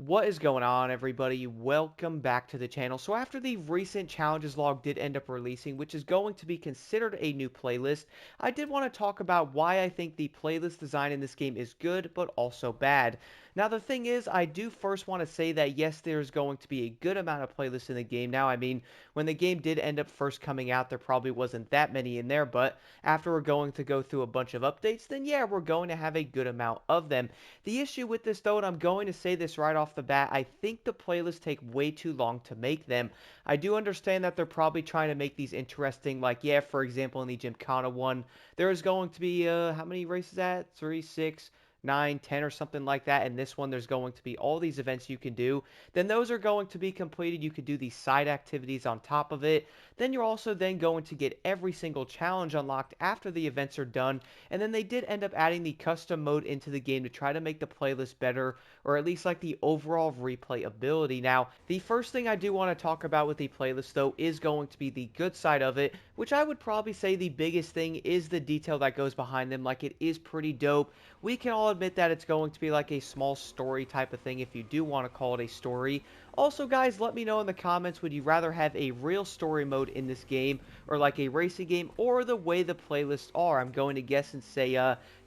What is going on, everybody? Welcome back to the channel. So after the recent challenges log did end up releasing, which is going to be considered a new playlist, I did want to talk about why I think the playlist design in this game is good, but also bad. Now, the thing is, I do first want to say that yes, there's going to be a good amount of playlists in the game. Now, I mean, when the game did end up first coming out, there probably wasn't that many in there, but after we're going to go through a bunch of updates, then yeah, we're going to have a good amount of them. The issue with this, though, and I'm going to say this right off the bat, I think the playlists take way too long to make them. I do understand that they're probably trying to make these interesting, like, yeah, for example, in the Gymkhana one, there is going to be, how many races at? 3, 6, 9, 10, or something like that. And this one, there's going to be all these events you can do. Then those are going to be completed. You could do these side activities on top of it. Then you're also then going to get every single challenge unlocked after the events are done. And then they did end up adding the custom mode into the game to try to make the playlist better, or at least like the overall replayability. Now, the first thing I do want to talk about with the playlist, though, is going to be the good side of it, which I would probably say the biggest thing is the detail that goes behind them. Like, it is pretty dope. We can all admit that it's going to be like a small story type of thing if you do want to call it a story. Also, guys, let me know in the comments, would you rather have a real story mode in this game, or like a racing game, or the way the playlists are? I'm going to guess and say,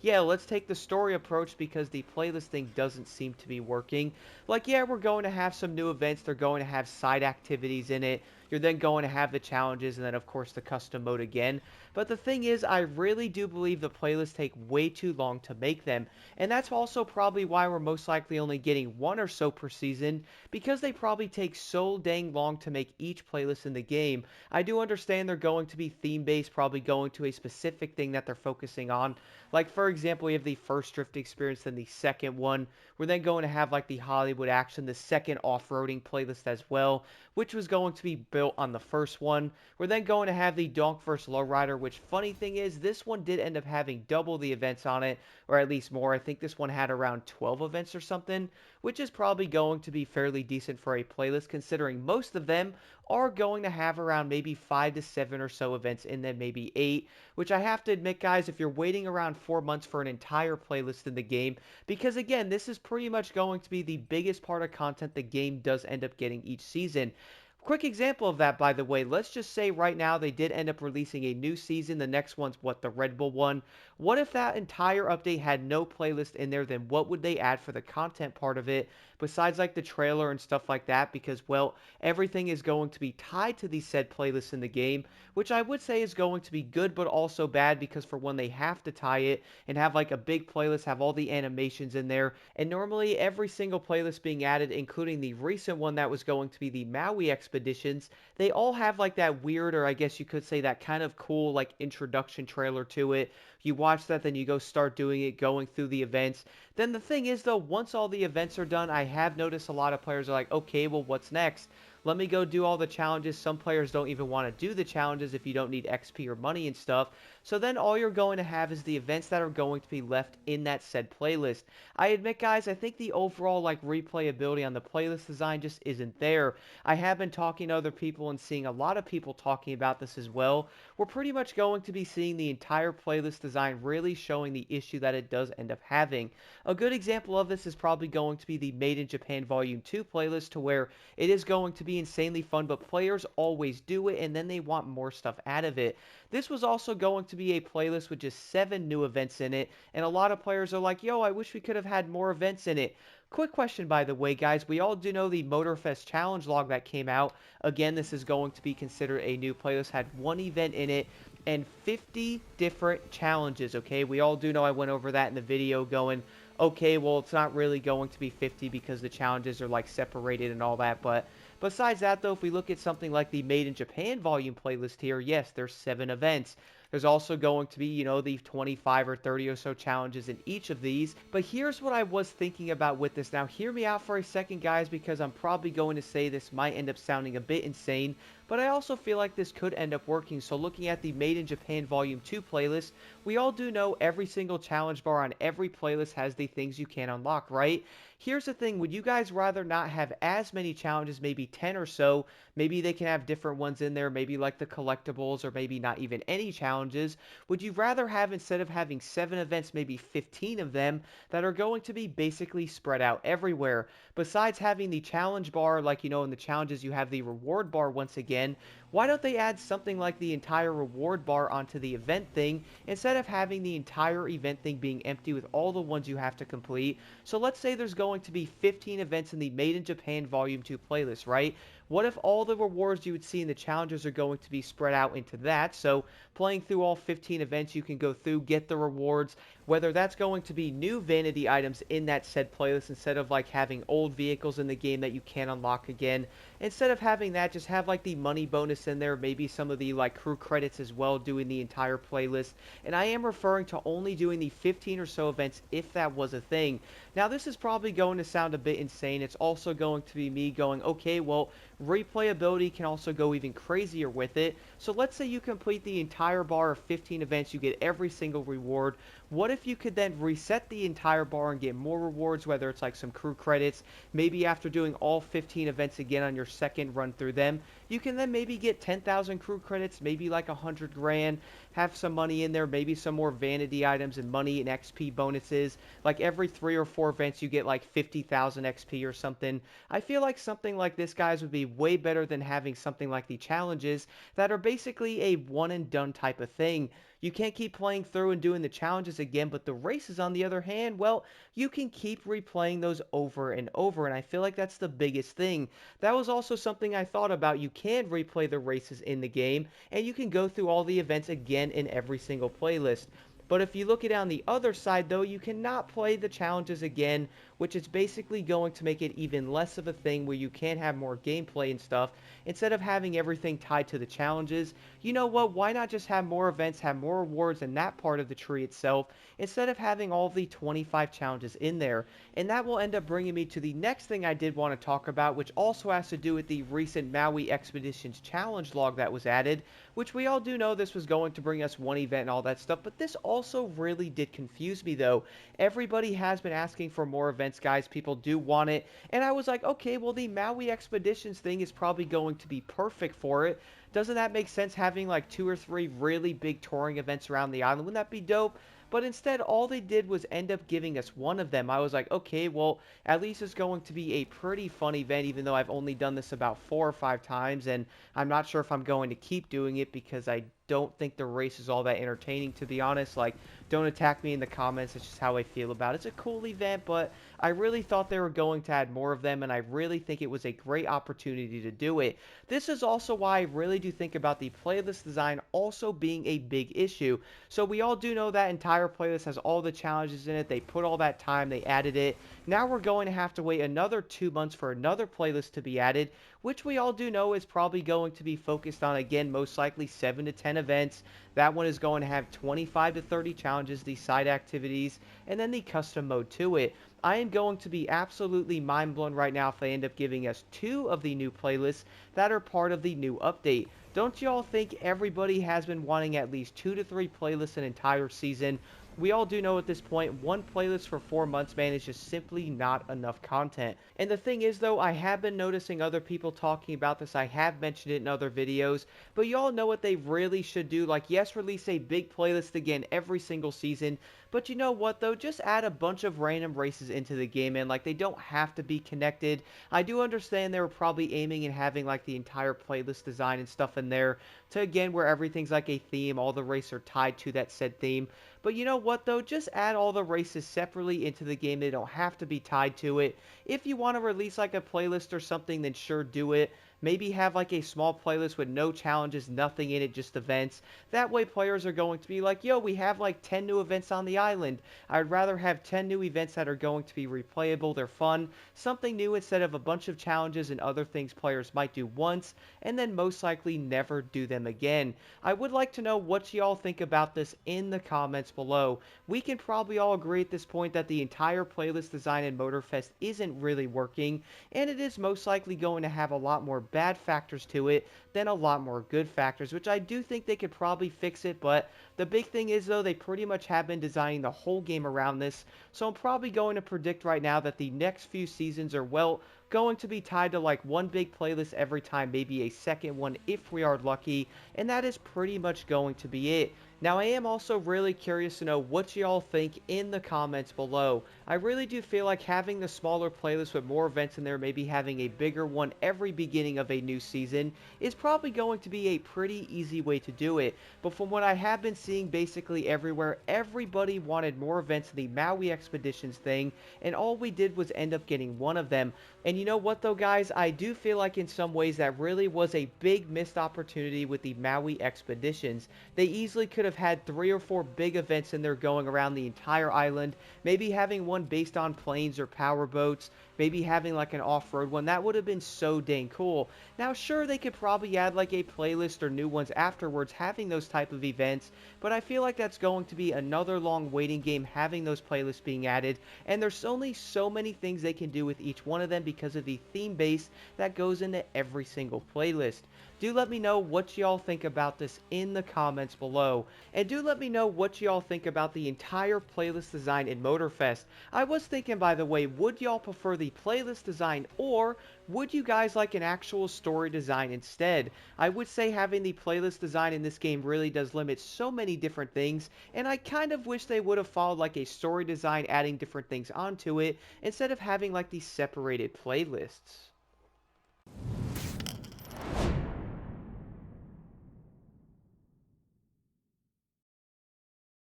yeah, let's take the story approach because the playlist thing doesn't seem to be working. Like, yeah, we're going to have some new events, they're going to have side activities in it, you're then going to have the challenges, and then of course the custom mode again. But the thing is, I really do believe the playlists take way too long to make them, and that's also probably why we're most likely only getting one or so per season, because they probably take so dang long to make each playlist in the game. I do understand they're going to be theme based, probably going to a specific thing that they're focusing on. Like, for example, we have the first drift experience, then the second one. We're then going to have like the Hollywood action, the second off-roading playlist as well, which was going to be built on the first one. We're then going to have the Donk vs. Lowrider, which, funny thing is, this one did end up having double the events on it, or at least more. I think this one had around 12 events or something, which is probably going to be fairly decent for a playlist, considering most of them are going to have around maybe 5 to 7 or so events in them, maybe 8, which I have to admit, guys, if you're waiting around 4 months for an entire playlist in the game, because again, this is pretty much going to be the biggest part of content the game does end up getting each season. Quick example of that, by the way, let's just say right now they did end up releasing a new season. The next one's what, the Red Bull one? What if that entire update had no playlist in there? Then what would they add for the content part of it, besides like the trailer and stuff like that? Because, well, everything is going to be tied to these said playlists in the game, which I would say is going to be good, but also bad, because for one, they have to tie it and have like a big playlist, have all the animations in there, and normally every single playlist being added, including the recent one that was going to be the Maui expeditions, they all have like that weird, or I guess you could say that kind of cool like introduction trailer to it. You watch that, then you go start doing it, going through the events. Then the thing is, though, once all the events are done, I have noticed a lot of players are like, okay, well, what's next? Let me go do all the challenges. Some players don't even want to do the challenges if you don't need XP or money and stuff. So then all you're going to have is the events that are going to be left in that said playlist. I admit, guys, I think the overall like replayability on the playlist design just isn't there. I have been talking to other people and seeing a lot of people talking about this as well. We're pretty much going to be seeing the entire playlist design really showing the issue that it does end up having. A good example of this is probably going to be the Made in Japan Volume 2 playlist, to where it is going to be insanely fun, but players always do it and then they want more stuff out of it. This was also going to be a playlist with just 7 new events in it, and a lot of players are like, yo, I wish we could have had more events in it. Quick question, by the way, guys. We all do know the Motorfest challenge log that came out. Again, this is going to be considered a new playlist. Had one event in it and 50 different challenges, okay? We all do know, I went over that in the video going, okay, well, it's not really going to be 50 because the challenges are like separated and all that. But besides that, though, if we look at something like the Made in Japan volume playlist here, yes, there's 7 events. There's also going to be, you know, the 25 or 30 or so challenges in each of these. But here's what I was thinking about with this. Now, hear me out for a second, guys, because I'm probably going to say this might end up sounding a bit insane. but I also feel like this could end up working. So looking at the Made in Japan Volume 2 playlist, we all do know every single challenge bar on every playlist has the things you can unlock, right? Here's the thing, would you guys rather not have as many challenges, maybe 10 or so? Maybe they can have different ones in there, maybe like the collectibles, or maybe not even any challenges. Would you rather have, instead of having 7 events, maybe 15 of them that are going to be basically spread out everywhere? Besides having the challenge bar, like, in the challenges you have the reward bar once again, why don't they add something like the entire reward bar onto the event thing, instead of having the entire event thing being empty with all the ones you have to complete? So let's say there's going to be 15 events in the Made in Japan Volume 2 playlist, right? What if all the rewards you would see in the challenges are going to be spread out into that? So playing through all 15 events, you can go through, get the rewards, whether that's going to be new vanity items in that said playlist, instead of like having old vehicles in the game that you can't unlock again. Instead of having that, just have like the money bonus in there, maybe some of the like crew credits as well, doing the entire playlist. And I am referring to only doing the 15 or so events if that was a thing. Now this is probably going to sound a bit insane. It's also going to be me going, okay, well, replayability can also go even crazier with it. So let's say you complete the entire bar of 15 events, you get every single reward. What if you could then reset the entire bar and get more rewards, whether it's like some crew credits, maybe after doing all 15 events again on your second run through them, you can then maybe get 10,000 crew credits, maybe like 100 grand, have some money in there, maybe some more vanity items and money and XP bonuses. Like every 3 or 4 events you get like 50,000 XP or something. I feel like something like this, guys, would be way better than having something like the challenges that are basically a one and done type of thing. You can't keep playing through and doing the challenges again, but the races, on the other hand, well, you can keep replaying those over and over, and I feel like that's the biggest thing. That was also something I thought about. You can replay the races in the game, and you can go through all the events again in every single playlist. But if you look at it on the other side, though, you cannot play the challenges again, which is basically going to make it even less of a thing where you can have more gameplay and stuff. Instead of having everything tied to the challenges, you know what, why not just have more events, have more rewards in that part of the tree itself, instead of having all the 25 challenges in there? And that will end up bringing me to the next thing I did want to talk about, which also has to do with the recent Maui Expeditions challenge log that was added, which we all do know this was going to bring us one event and all that stuff, but this also really did confuse me, though. Everybody has been asking for more events, guys. People do want it, and I was like, okay, well, the Maui Expeditions thing is probably going to be perfect for it. Doesn't that make sense, having like 2 or 3 really big touring events around the island? Wouldn't that be dope? But instead, all they did was end up giving us one of them. I was like, okay, well, at least it's going to be a pretty fun event, even though I've only done this about 4 or 5 times, and I'm not sure if I'm going to keep doing it because I don't think the race is all that entertaining, to be honest. Like, don't attack me in the comments. It's just how I feel about it. It's a cool event, but I really thought they were going to add more of them, and I really think it was a great opportunity to do it. This is also why I really do think about the playlist design also being a big issue. So we all do know that entire playlist has all the challenges in it. They put all that time, they added it. Now we're going to have to wait another 2 months for another playlist to be added, which we all do know is probably going to be focused on, again, most likely 7 to 10 events. That one is going to have 25 to 30 challenges, the side activities, and then the custom mode to it. I am going to be absolutely mind blown right now if they end up giving us 2 of the new playlists that are part of the new update. Don't y'all think everybody has been wanting at least 2 to 3 playlists an entire season? We all do know at this point, one playlist for 4 months, man, is just simply not enough content. And the thing is, though, I have been noticing other people talking about this. I have mentioned it in other videos, but y'all know what they really should do. Like, yes, release a big playlist again every single season, but you know what, though? Just add a bunch of random races into the game, and like, they don't have to be connected. I do understand they were probably aiming and having like the entire playlist design and stuff in there to, again, where everything's like a theme, all the races are tied to that said theme. But you know what, though? Just add all the races separately into the game. They don't have to be tied to it. If you want to release like a playlist or something, then sure, do it. Maybe have like a small playlist with no challenges, nothing in it, just events. That way players are going to be like, yo, we have like 10 new events on the island. I'd rather have 10 new events that are going to be replayable, they're fun, something new instead of a bunch of challenges and other things players might do once, and then most likely never do them again. I would like to know what y'all think about this in the comments below. We can probably all agree at this point that the entire playlist design in Motorfest isn't really working, and it is most likely going to have a lot more bad factors to it than a lot more good factors, which I do think they could probably fix it. But the big thing is, though, they pretty much have been designing the whole game around this. So I'm probably going to predict right now that the next few seasons are, well, going to be tied to like one big playlist every time, maybe a second one if we are lucky, and that is pretty much going to be it. Now, I am also really curious to know what y'all think in the comments below. I really do feel like having the smaller playlist with more events in there, maybe having a bigger one every beginning of a new season, is probably going to be a pretty easy way to do it. But from what I have been seeing basically everywhere, everybody wanted more events in the Maui Expeditions thing, and all we did was end up getting one of them. And you know what though, guys? I do feel like in some ways that really was a big missed opportunity with the Maui Expeditions. They easily could have had 3 or 4 big events in there going around the entire island, maybe having one based on planes or power boats, maybe having like an off-road one. That would have been so dang cool. Now sure, they could probably add like a playlist or new ones afterwards having those type of events, but I feel like that's going to be another long waiting game having those playlists being added, and there's only so many things they can do with each one of them because of the theme base that goes into every single playlist. Do let me know what y'all think about this in the comments below. And do let me know what y'all think about the entire playlist design in Motorfest. I was thinking, by the way, would y'all prefer the playlist design, or would you guys like an actual story design instead? I would say having the playlist design in this game really does limit so many different things, and I kind of wish they would have followed like a story design, adding different things onto it, instead of having like these separated playlists.